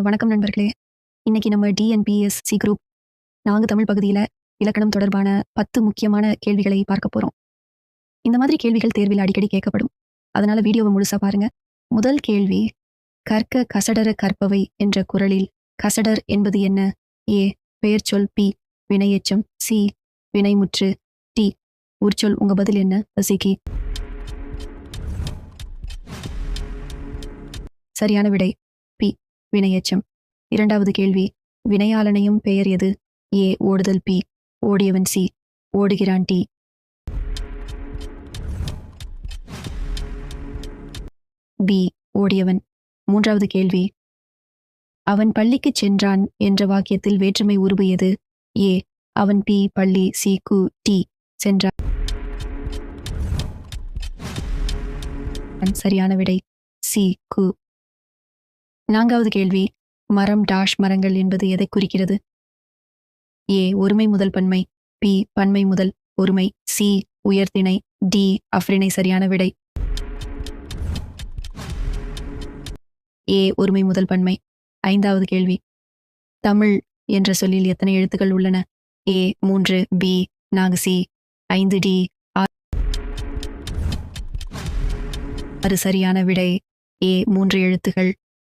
வணக்கம் நண்பர்களே. இன்னைக்கு நம்ம டிஎன்பிஎஸ்சி குரூப் 4 தமிழ் பகுதியில் இலக்கணம் தொடர்பான 10 முக்கியமான கேள்விகளை பார்க்க போகிறோம். இந்த மாதிரி கேள்விகள் தேர்வில் அடிக்கடி கேட்கப்படும். அதனால வீடியோவை முழுசா பாருங்க. முதல் கேள்வி, கற்க கசடர கற்பவை என்ற குறளில் கசடர் என்பது என்ன? ஏ பெயர்ச்சொல், பி வினையெச்சம், சி வினைமுற்று, டி உரிச்சொல். உங்க பதில் என்ன? ரசிகி. சரியான விடை பி வினையெச்சம். இரண்டாவது கேள்வி, வினையாளனையும் பெயர் எது? ஏ ஓடுதல், பி ஓடியவன், சி ஓடுகிறான், டி பி ஓடியவன். மூன்றாவது கேள்வி, அவன் பள்ளிக்கு சென்றான் என்ற வாக்கியத்தில் வேற்றுமை உருபு எது? ஏ அவன், பி பள்ளி, சி கு, டி சென்றான். சரியான விடை சி கு. நான்காவது கேள்வி, மரம் டாஷ் மரங்கள் என்பது எதை குறிக்கிறது? ஏ ஒருமை முதல் பன்மை, பி பன்மை முதல் ஒருமை, சி உயர்திணை, டி அஃறிணை. சரியான விடை ஏ ஒருமை முதல் பன்மை. ஐந்தாவது கேள்வி, தமிழ் என்ற சொல்லில் எத்தனை எழுத்துக்கள் உள்ளன? ஏ 3, பி 4, சி 5, டி 6. சரியான விடை ஏ 3 எழுத்துகள்.